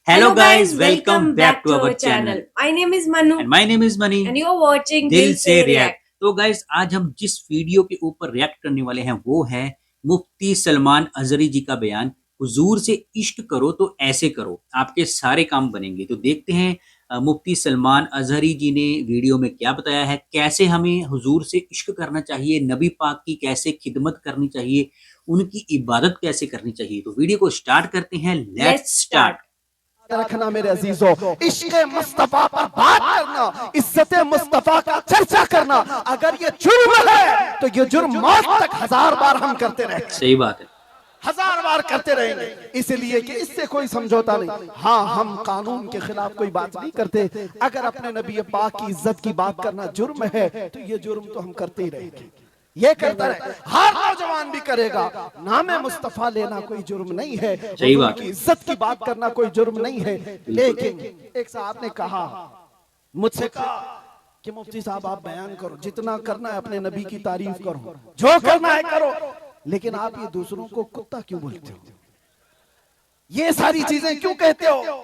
Hello guys, welcome back to our channel. My name is Manu And my name is Mani. and you're watching दिल Dil से Se react. React. तो guys आज हम जिस video के ऊपर react करने वाले हैं वो है मुफ्ती सलमान अजहरी जी का बयान, हुजूर से इश्क करो तो ऐसे करो आपके सारे काम बनेंगे। तो देखते हैं मुफ्ती सलमान अजहरी जी ने वीडियो में क्या बताया है, कैसे हमें हुजूर से इश्क करना चाहिए, नबी पाक की कैसे खिदमत करनी चाहिए, उनकी इबादत कैसे करनी चाहिए। तो वीडियो को स्टार्ट करते हैं। Let's start. रखना मेरे अजीजों, इश्क मुस्तफा पर बात करना, इज्जत मुस्तफा का चर्चा करना, अगर ये जुर्म है तो ये जुर्म मौत तक 1000 बार हम करते रहे। सही बात है, 1000 बार करते रहेंगे, इसलिए कि इससे कोई समझौता नहीं। हाँ, हम कानून के खिलाफ कोई बात नहीं करते। अगर अपने नबी पाक की इज्जत की बात करना जुर्म है तो ये जुर्म तो हम करते ही रहेंगे। ये करता रहे, हर नौजवान भी करेगा। नामे मुस्तफा लेना कोई जुर्म नहीं है, सही बात उनकी इज्जत की बात करना कोई जुर्म नहीं है। लेकिन एक साहब ने कहा, मुझसे कहा कि मुफ्ती साहब आप बयान करो, जितना करना है अपने नबी की तारीफ करो, जो करना है करो, लेकिन आप ये दूसरों को कुत्ता क्यों बोलते हो, ये सारी चीजें क्यों कहते हो।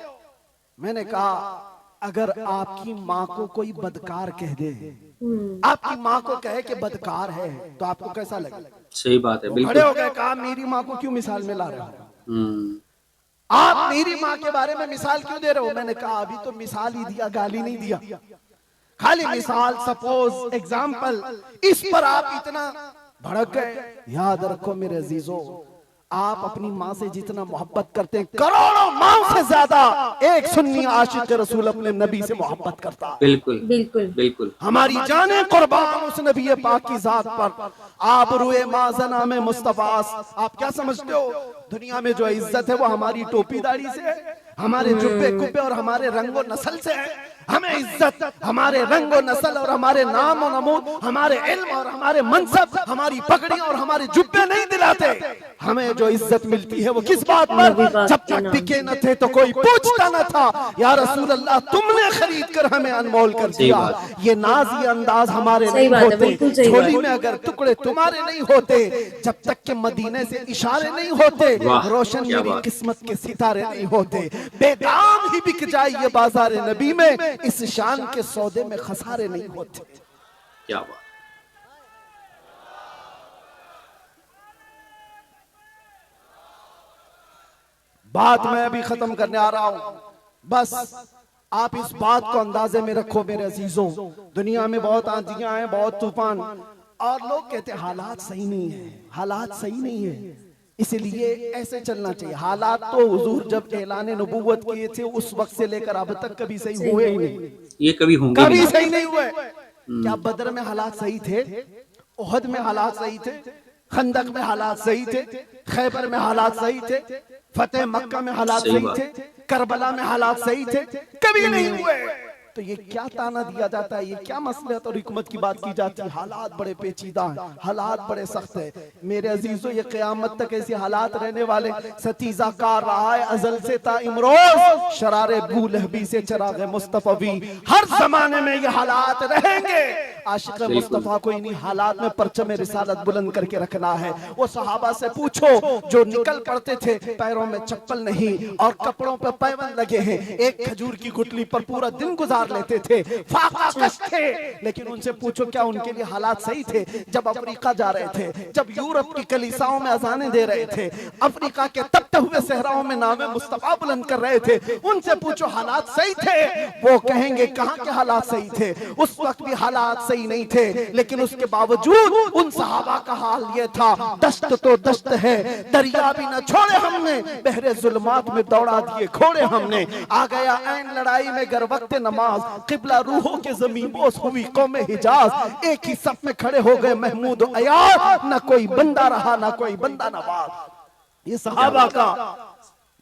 मैंने कहा अगर आपकी माँ को कोई बदकार कह दे, आपकी माँ को कहे कि बदकार है, तो आपको कैसा लगे। सही बात है, बिल्कुल। खड़े हो गए, कहा मेरी माँ को क्यों मिसाल में ला रहे हो, आप मेरी माँ के बारे में मिसाल क्यों दे रहे हो। मैंने कहा अभी तो मिसाल ही दिया, गाली नहीं दिया, खाली मिसाल, सपोज, एग्जाम्पल, इस पर आप इतना भड़क गए। याद रखो मेरे अजीजों, आप अपनी माँ से जितना मोहब्बत करते हैं, करोड़ों माँ से ज्यादा एक सुन्नी आशिक रसूल अपने नबी से मोहब्बत करता है। बिल्कुल बिल्कुल बिल्कुल। हमारी जाने कुर्बान उस नबी पाक की जात पर। आप रुए माजना में मुस्तफास, आप क्या समझते हो दुनिया में जो इज्जत है वो हमारी टोपी दाढ़ी से है, हमारे जुब्बे कुब्बे और हमारे रंगो नस्ल से है। हमें इज्जत हमारे रंगो नस्ल और हमारे नाम और नमूद, हमारे इल्म और हमारे मनसब, हमारी पगड़ी और हमारे जुब्बे नहीं दिलाते। हमें जो इज्जत मिलती है वो किस बात पर, जब तक बिके न थे तो कोई पूछता न था, या रसूल अल्लाह तुमने खरीद कर हमें अनमोल कर दिया। ये नाज ये अंदाज हमारे नहीं होते, झोली में अगर टुकड़े तुम्हारे नहीं होते, जब तक के मदीने से इशारे नहीं होते, रोशन मेरी किस्मत के सितारे नहीं होते। बेदाम ही बिक जाए ये बाजार नबी में, इस शान के सौदे में खसारे नहीं होते। क्या बात। बात मैं अभी खत्म करने आ रहा हूं, बस आप इस बात को अंदाजे में रखो मेरे अजीजों। दुनिया में बहुत आंधियां हैं, बहुत तूफान, और लोग कहते हैं हालात सही नहीं है, हालात सही नहीं है, इसलिए ऐसे चलना चाहिए। हालात तो हुजूर जब ऐलान नबूवत किए थे उस वक्त से लेकर अब तक कभी सही हुए ही नहीं, ये कभी होंगे कभी नहीं। सही नहीं हुए। क्या बदर में हालात सही थे, उहद में हालात सही थे, खंदक में हालात सही थे, खैबर में हालात सही थे, फतेह मक्का में हालात सही सही थे, करबला में हालात सही थे, कभी नहीं हुए। तो ये क्या ताना दिया जाता है, ये क्या मसलहत और हिकमत की बात की जाती है। हालात बड़े पेचीदा हैं, हालात बड़े सख्त है मेरे अजीजों। ये क़यामत तक ऐसे हालात रहने वाले। सतीजा कार रहा है अजल से ता इमरोज, शरारे बूलहबी से चराग मुस्तफवी, हर जमाने में ये हालात रहेंगे। आशिक मुस्तफा को इन्हीं हालात में परचम रिसालत बुलंद करके रखना है। वो सहाबा से पूछो जो निकल पड़ते थे, पैरों में चप्पल नहीं और कपड़ों पर पैबंद लगे हैं, एक खजूर की गुठली पर पूरा दिन गुजार लेते थे, फाका कश थे, लेकिन उनसे पूछो क्या उनके लिए हालात सही थे जब अफ्रीका जा रहे थे, जब यूरोप की कलीसाओं में अजानें दे रहे थे, अफ्रीका के तपते हुए सहराओं में नामे मुस्तफा बुलंद कर रहे थे, उनसे पूछो हालात सही थे, वो कहेंगे कहां के हालात सही थे। उस वक्त भी हालात सही नहीं थे, लेकिन उसके बावजूद उन सहाबा का हाल ये था, दस्त तो दस्त है, दरिया भी न छोड़े हमने, बहरे जुल्मात में दौड़ा दिए खोड़े हमने, आ गया ऐन लड़ाई में गर वक्त नमाज, किबला रूहों के ज़मीं बोस हुई कौमे हिजाज, एक ही सफ में खड़े हो गए महमूद अयाज, न कोई बंदा रहा न कोई बंदा नवाज। ये सहाबा का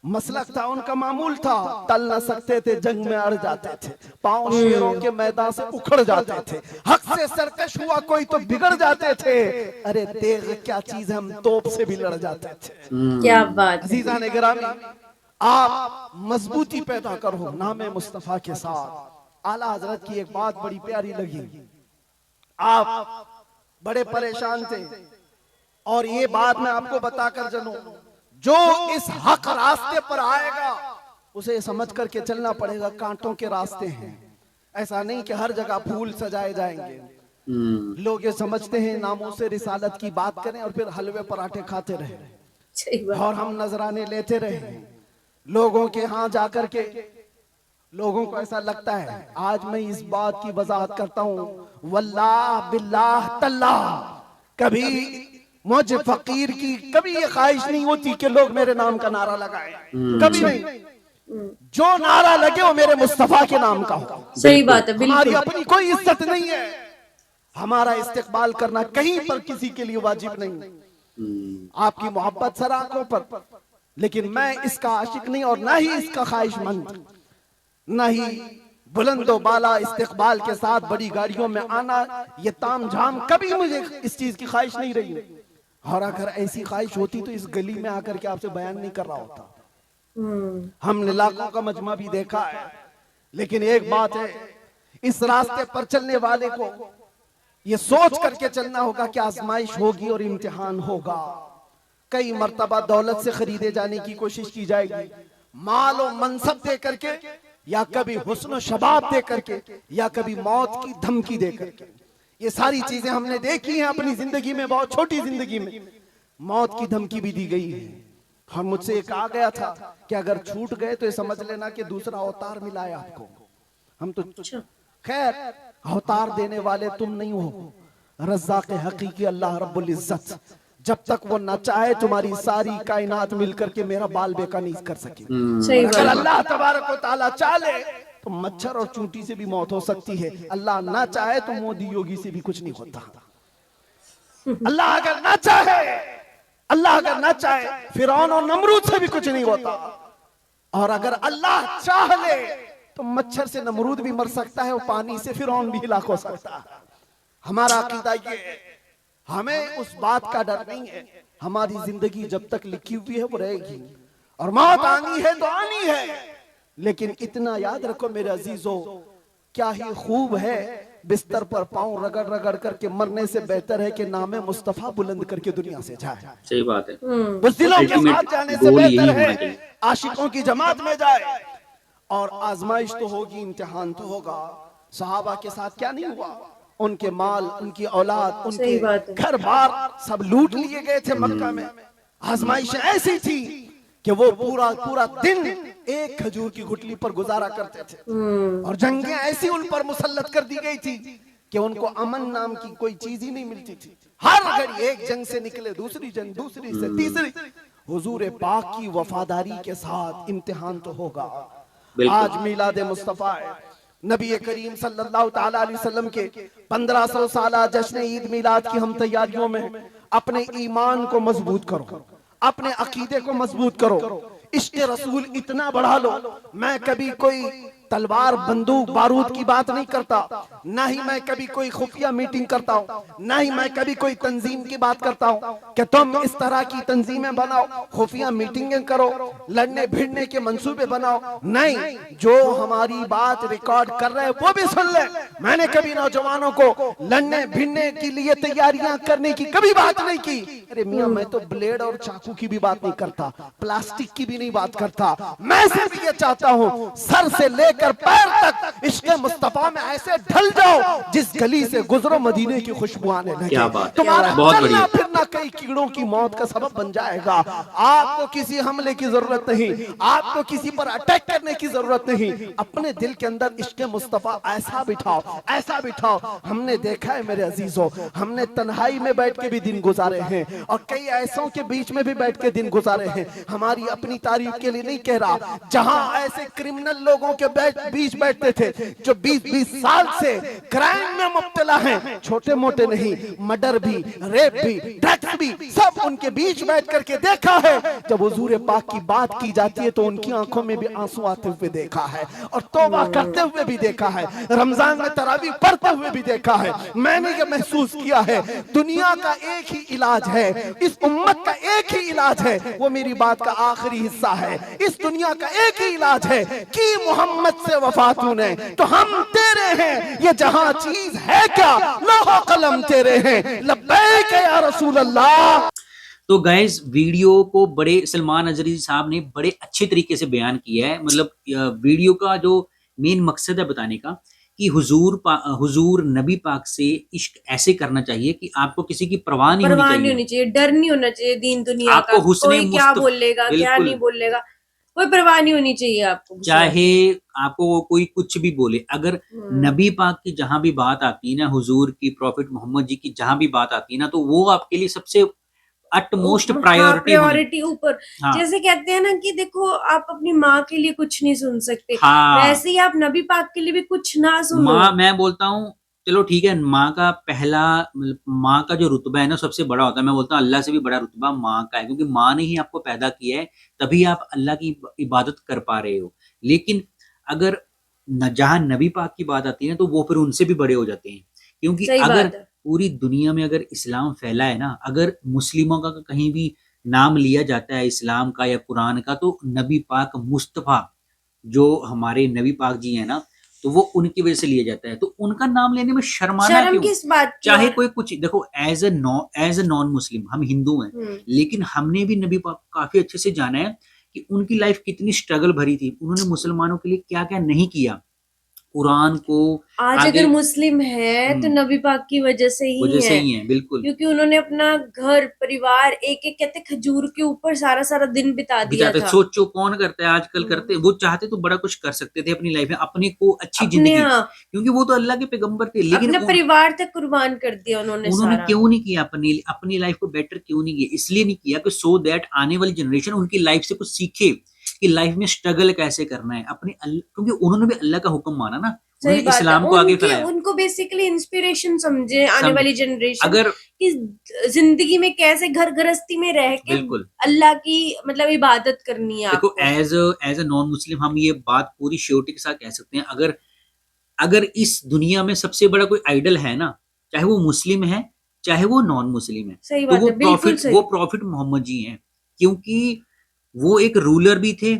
मसलक था, उनका मामूल था, टल न सकते थे, जंग में अड़ जाते थे, पांव शेरों के मैदान से उखड़ जाते थे, हक से सरकश हुआ कोई तो बिगड़ जाते थे, अरे तेग क्या चीज है, हम तोप से भी लड़ जाते थे। क्या बात। अजीजा ने गिरामी, आप मजबूती पैदा करो नामे मुस्तफा के साथ। आला हजरत की एक बात बड़ी प्यारी लगी, आप बड़े परेशान थे और ये बात मैं आपको बताकर चलूं, जो इस हक रास्ते पर आएगा उसे समझ करके चलना पड़ेगा, कांटों के रास्ते हैं। ऐसा नहीं कि हर जगह फूल सजाए जाएंगे। लोग ये समझते हैं नामों से रिसालत की बात करें और फिर हलवे पराठे खाते रहे सही बात। और हम नजराने लेते रहे लोगों के यहाँ जाकर के। लोगों को ऐसा लगता है, आज मैं इस बात की वजाहत करता हूँ, वल्लाह बिल्लाह तल्लाह, कभी मुझे फकीर की कभी ये ख्वाहिश नहीं होती कि लोग मेरे नाम का नारा लगाएं, कभी नहीं। जो नारा लगे वो मेरे मुस्तफा के नाम का हो। सही बात है, हमारी बिल्कुल। अपनी कोई इज्जत नहीं है, हमारा इस्तेकबाल करना कहीं पर किसी के लिए वाजिब नहीं। आपकी मोहब्बत सर आंखों पर, लेकिन मैं इसका आशिक नहीं और ना ही इसका ख्वाहिशमंद, न ही बुलंदो बाला इस्तेकबाल के साथ बड़ी गाड़ियों में आना, ये ताम झाम, कभी मुझे इस चीज की ख्वाहिश नहीं रही। और अगर ऐसी ख्वाहिश होती तो इस गली में आकर के आपसे बयान नहीं कर रहा होता। हमने लाखों का मजमा भी देखा है, लेकिन एक बात है, इस रास्ते पर चलने वाले को ये सोच करके चलना होगा कि आजमाइश होगी और इम्तिहान होगा। कई मर्तबा दौलत से खरीदे जाने की कोशिश की जाएगी, माल और मनसब दे करके, या कभी हुस्न शबाब दे करके, या कभी मौत की धमकी दे करके। ये सारी चीजें हमने देखी हैं अपनी जिंदगी में, बहुत छोटी जिंदगी में मौत की धमकी भी दी गई है। और मुझसे ये कहा गया था कि अगर छूट गए तो ये समझ लेना कि दूसरा अवतार मिला है आपको। हम तो खैर अवतार देने वाले तुम नहीं हो, रज़्ज़ाक़ हकीकी अल्लाह रब्बुल इज्जत, जब तक वो न चाहे तुम्हारी सारी कायनात मिलकर के मेरा बाल बेका नहीं कर सके। सही अगर बात। अल्लाह तबारक व तआला चाहे तो मच्छर और चूंटी से भी मौत हो सकती है, अल्लाह ना चाहे तो मोदी योगी से भी कुछ नहीं होता। अल्लाह अगर ना चाहे, अल्लाह अगर ना चाहे फिरौन और नमरूद से भी कुछ नहीं होता। और अगर अल्लाह चाह ले तो मच्छर से नमरूद भी मर सकता है और पानी से फिरौन भी हिलाक हो सकता है। हमारा अकीदा ये है, हमें उस बात का डर नहीं है। हमारी जिंदगी जब तक लिखी हुई है वो रहेगी, और मौत आनी है तो आनी है। लेकिन इतना याद रखो मेरे अजीजों, क्या ही खूब है बिस्तर पर पांव रगड़ रगड़ करके मरने से बेहतर है कि नामे मुस्तफा बुलंद करके दुनिया से जाए। सही बात है। बुज़दिलों के साथ जाने से गोल यही बेहतर होना है चाहिए। आशिकों की जमात में जाए। और आजमाइश तो होगी, इम्तिहान तो होगा। सहाबा के साथ क्या नहीं हुआ, उनके माल, उनकी औलाद, सही बात उनके है। घर बार सब लूट लिए गए थे मक्का में। आजमाइश ऐसी थी कि वो पूरा पूरा दिन एक खजूर की गुठली पर गुजारा करते थे। और जंगें ऐसी उन पर मुसल्लत कर दी गई थी कि उनको अमन नाम की कोई चीज ही नहीं मिलती थी। हर घड़ी एक जंग से निकले दूसरी जंग, दूसरी से तीसरी। हुजूर पाक की वफादारी के साथ इम्तिहान तो होगा। आज मिलाद मुस्तफा है, नबी करीम सल्लल्लाहु ताला अलैहि वसल्लम के 1500 साला जश्न ईद मिलाद की हम तैयारियों में अपने ईमान को मजबूत करो, अपने अकीदे को मजबूत करो, इश्क़ रसूल इतना बढ़ा लो। मैं कभी कोई तलवार बंदूक बारूद की बात नहीं करता, ना ही मैं कभी कोई खुफिया मीटिंग करता हूँ, ना ही मैं कभी कोई तंजीम की बात करता हूँ कि तुम इस तरह की तंजीमें बनाओ, खुफिया मीटिंगें करो, लड़ने भिड़ने के मंसूबे बनाओ। नहीं, जो हमारी बात रिकॉर्ड कर रहे हैं वो भी सुन ले। मैंने कभी नौजवानों को लड़ने भिड़ने के लिए तैयारियां करने की कभी बात नहीं की। अरे मियां, मैं तो ब्लेड और चाकू की भी बात नहीं करता, प्लास्टिक की भी नहीं बात करता। मैं सिर्फ ये चाहता हूँ सर से लेकर पैर तक इश्क़ मुस्तफा में ऐसे ढल जाओ जिस गली से गुजरो मदीने की खुशबू आने लगे। क्या बात, तुम्हारा बहुत चलना बढ़िया। फिरना कई कीड़ों की मौत का सबब बन जाएगा। आपको किसी हमले की जरूरत नहीं, आपको किसी पर अटैक करने की जरूरत नहीं। अपने दिल के अंदर इश्क़ मुस्तफा ऐसा बिठाओ, ऐसा बिठाओ। हमने देखा है मेरे अजीजों, हमने तन्हाई में बैठ के भी दिन गुजारे हैं और कई ऐसों के बीच में भी बैठ के दिन गुजारे हैं। हमारी अपनी तारीफ के लिए नहीं कह रहा, जहां ऐसे क्रिमिनल लोगों के बीच बैठते थे जो 20-20 साल से क्राइम में मुब्तला हैं, छोटे मोटे नहीं, मर्डर भी, रेप भी, ड्रग्स भी, सब उनके बीच बैठ करके देखा है। जब हुजूर पाक की बात की जाती है तो उनकी आंखों में भी आंसू आते हुए देखा है और तौबा करते हुए भी देखा है, रमजान में तरावी पढ़ते हुए भी देखा है। मैंने ये महसूस किया है दुनिया का एक ही इलाज है, इस उम्मत का एक ही इलाज है, वो मेरी बात का आखिरी हिस्सा है। इस दुनिया का एक ही इलाज है कि मोहम्मद से वफा तूने तो हम तेरे हैं, ये जहां चीज है क्या, लौह कलम तेरे हैं, लब्बैक या रसूल अल्लाह। तो गाइस वीडियो को बड़े सलमान अजहरी साहब ने बड़े अच्छे तरीके से बयान किया है। मतलब वीडियो का जो मेन मकसद है बताने का कि हुजूर नबी पाक से इश्क ऐसे करना चाहिए कि आपको किसी की परवाह नहीं होनी परवाह नहीं चाहिए। होनी चाहिए, डर नहीं होना चाहिए दीन दुनिया का, आपको हुस्ने कोई क्या मुस्तफ बोलेगा क्या बिल्कुल, नहीं बोलेगा, कोई परवाह नहीं होनी चाहिए आपको किसी बात चाहे की। आपको कोई कुछ भी बोले, अगर नबी पाक की जहां भी बात आती है ना, हुजूर की, प्रॉफिट मोहम्मद जी की जहां भी बात आती है ना, तो वो आपके लिए सबसे अटमोस्ट हाँ, प्रायोरिटी होनी। प्रायोरिटी ऊपर। हाँ जैसे कहते हैं ना कि देखो आप अपनी माँ के लिए कुछ नहीं सुन सकते, हाँ, वैसे ही आप नबी पाक के लिए भी कुछ ना सुनो। माँ मैं बोलता हूँ, चलो ठीक है, माँ का पहला मतलब माँ का जो रुतबा है ना सबसे बड़ा होता है। मैं बोलता हूँ अल्लाह से भी बड़ा रुतबा माँ का है, क्योंकि माँ ने ही आपको पैदा किया है, तभी आप अल्लाह की इबादत कर पा रहे हो। लेकिन अगर जहाँ नबी पाक की बात आती है ना, तो वो फिर उनसे भी बड़े हो जाते हैं। क्योंकि सही अगर बात है। पूरी दुनिया में अगर इस्लाम फैला है ना, अगर मुस्लिमों का कहीं भी नाम लिया जाता है इस्लाम का या कुरान का, तो नबी पाक मुस्तफ़ा जो हमारे नबी पाक जी हैं ना, तो वो उनकी वजह से लिया जाता है। तो उनका नाम लेने में शर्माना शर्म क्यों? किस बात की? चाहे और कोई कुछ देखो, एज ए नॉन मुस्लिम हम हिंदू हैं, लेकिन हमने भी नबी पाक को काफी अच्छे से जाना है कि उनकी लाइफ कितनी स्ट्रगल भरी थी, उन्होंने मुसलमानों के लिए क्या क्या नहीं किया, कुरान को आज आगे अगर मुस्लिम है तो नबी पाक की वजह से वजह ही से है, ही है बिल्कुल। क्योंकि उन्होंने अपना घर परिवार एक एक कहते खजूर के ऊपर सारा सारा दिन बिता दिया बिताते, था। सोचो कौन करता है आजकल, करते हम्म, वो चाहते तो बड़ा कुछ कर सकते थे अपनी लाइफ में, अपने को अच्छी अपने जिंदगी, यहाँ क्योंकि वो तो अल्लाह के पैगंबर थे। लेकिन अपना परिवार तक कुर्बान कर दिया उन्होंने उन्होंने सारा। क्यों नहीं किया, अपनी अपनी लाइफ को बेटर क्यों नहीं किया? इसलिए नहीं किया कि सो दैट आने वाली जनरेशन उनकी लाइफ से कुछ सीखे कि लाइफ में स्ट्रगल कैसे करना है अपने क्योंकि उन्होंने भी अल्लाह का हुक्म माना ना, सही उन्होंने बात है, इस्लाम को आगे उनके फैलाया। उनको बेसिकली इंस्पिरेशन समझे आने समझ, वाली जनरेशन अगर कि जिंदगी में कैसे घर गृहस्थी में रह के बिल्कुल, अल्लाह की मतलब इबादत करनी है देखो आपको। एज अ नॉन मुस्लिम हम ये बात पूरी श्योरिटी के साथ कह सकते हैं, अगर अगर इस दुनिया में सबसे बड़ा कोई आइडल है ना, चाहे वो मुस्लिम है चाहे वो नॉन मुस्लिम है, सही तो बात है, बिल्कुल वो सही। प्रॉफिट मोहम्मद जी हैं। क्योंकि वो एक रूलर भी थे,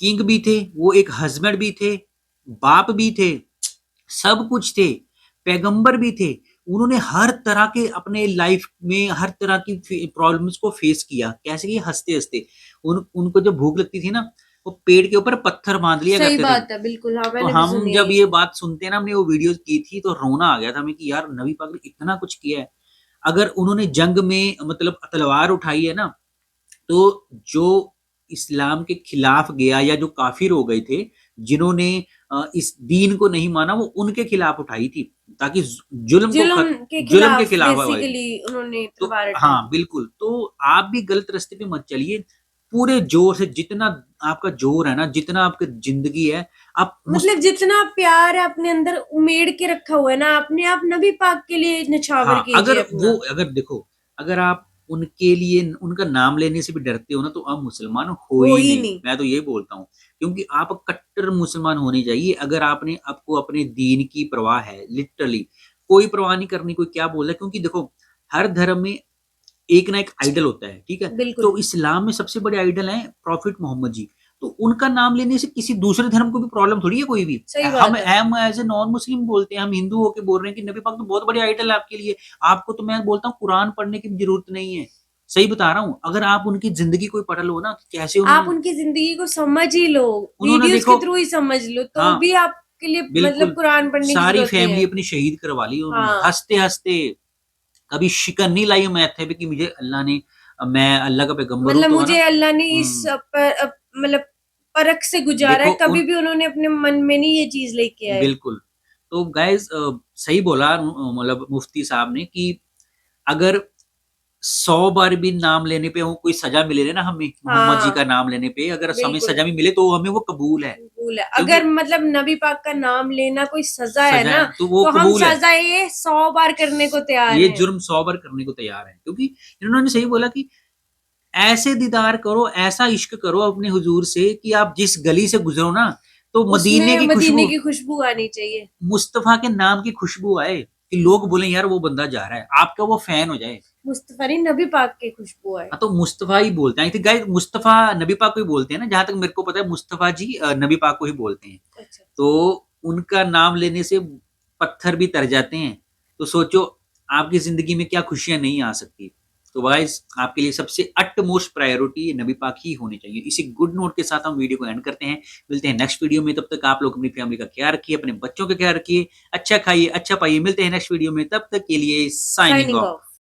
किंग भी थे, वो एक हस्बैंड भी थे, बाप भी थे, सब कुछ थे, पैगंबर भी थे। उन्होंने हर तरह के अपने लाइफ में हर तरह की प्रॉब्लम्स को फेस किया। कैसे कि हंसते हंसते, उनको जब भूख लगती थी ना, वो पेड़ के ऊपर पत्थर बांध लिया सही करते थे। बात है, बिल्कुल। हाँ, तो मैंने भी हम सुनी है जब ये ये चीज। बात सुनते हैं ना, हमने वो वीडियो की थी तो रोना आ गया था हमें कि यार नबी पाक ने इतना कुछ किया है। अगर उन्होंने जंग में मतलब तलवार उठाई है ना, तो जो इस्लाम के खिलाफ गया या जो काफिर हो गए थे, जिन्होंने इस दीन को नहीं माना, वो उनके खिलाफ उठाई थी, ताकि जुल्म के जुल्म के खिलाफ खिलाफ आवाज दी। बेसिकली उन्होंने तो तलवार उठाई हाँ थी। बिल्कुल, तो आप भी गलत रास्ते पे मत चलिए, पूरे जोर से, जितना आपका जोर है ना, जितना आपकी जिंदगी है, आप मतलब जितना प्यार है अपने अंदर उमेड़ के रखा हुआ है ना, अपने आप नबी पाक के लिए निछावर हाँ, कीजिए अपना। अगर देखो, अगर आप उनके लिए उनका नाम लेने से भी डरते हो ना, तो आप मुसलमान हो हो ही ही नहीं। नहीं। मैं तो ये बोलता हूँ, क्योंकि आप कट्टर मुसलमान होने चाहिए। अगर आपने आपको अपने दीन की परवाह है, लिटरली कोई परवाह नहीं करनी कोई क्या बोल रहा है, क्योंकि देखो हर धर्म में एक ना एक आइडल होता है, ठीक है? बिल्कुल तो इस्लाम में सबसे बड़े आइडल हैं प्रॉफिट मोहम्मद जी। तो उनका नाम लेने से किसी दूसरे धर्म को भी प्रॉब्लम थोड़ी है कोई भी। सही बात है। हम एज ए नॉन मुस्लिम बोलते हैं, हम हिंदू होके बोल रहे हैं कि नबी पाक तो बहुत बड़े आइडल है आपके लिए। आपको तो मैं बोलता हूँ कुरान पढ़ने की जरूरत नहीं है, सही बता रहा हूँ। अगर आप उनकी जिंदगी कोई पढ़ लो ना, कैसे आप उन्होंने उनकी जिंदगी को समझ ही लो, उन्होंने वीडियोस के देखो, थ्रू ही समझ लो, तो हाँ भी आपके लिए मतलब बिल्कुल, कुरान पढ़ने की सारी जरूरत नहीं फैमिली है। अपनी शहीद करवा ली उन्होंने, हाँ, हंसते हंसते। कभी शिकन नहीं लाई मैथे पे कि मुझे अल्लाह ने, मैं अल्लाह का पैगंबर हूँ मतलब तो है ना। मुझे अल्लाह ने इस मतलब परख से गुजारा देखो है, कभी उन भी उन्होंने अपने मन में नहीं ये चीज लेके आए। बिल्कुल, तो गाइस सही बोला मतलब मुफ्ती साहब ने कि अगर 100 बार भी नाम लेने पे वो कोई सजा मिले ना हमें, मोहम्मद जी का हाँ, नाम लेने पे अगर हमें बिल्कुल सजा भी मिले तो हमें वो कबूल है, कबूल है। क्योंकि अगर मतलब नबी पाक का नाम लेना कोई सजा है सजा ना, है तो वो तो हम कबूल है। सजा ये 100 बार करने को तैयार ये हैं। जुर्म 100 बार करने को तैयार है, क्योंकि इन्होंने सही बोला कि ऐसे दीदार करो, ऐसा इश्क करो अपने हुजूर से कि आप जिस गली से गुजरो ना, तो मदीने उसमें की मदीने खुशबू, की खुशबू आनी चाहिए। मुस्तफा के नाम की खुशबू आए, कि लोग बोले यार वो बंदा जा रहा है, आपका वो फैन हो जाए। मुस्तफा नहीं, नबी पाक की खुशबू आए। हाँ, तो मुस्तफा ही बोलते हैं, आई थिंक गाइस मुस्तफा नबी पाक को ही बोलते हैं ना, जहां तक मेरे को पता है मुस्तफा जी नबी पाक को ही बोलते हैं। अच्छा, तो उनका नाम लेने से पत्थर भी तर जाते हैं। तो सोचो आपकी जिंदगी में क्या खुशियां नहीं आ सकती। तो गाइस आपके लिए सबसे अटमोस्ट प्रायोरिटी नबी पाक ही होनी चाहिए। इसी गुड नोट के साथ हम वीडियो को एंड करते हैं। मिलते हैं नेक्स्ट वीडियो में, तब तक आप लोग अपनी फैमिली का ख्याल रखिए, अपने बच्चों का ख्याल रखिए, अच्छा खाइए, अच्छा पाइए। मिलते हैं नेक्स्ट वीडियो में, तब तक के लिए साइनिंग साइनिंग ऑफ। ऑफ।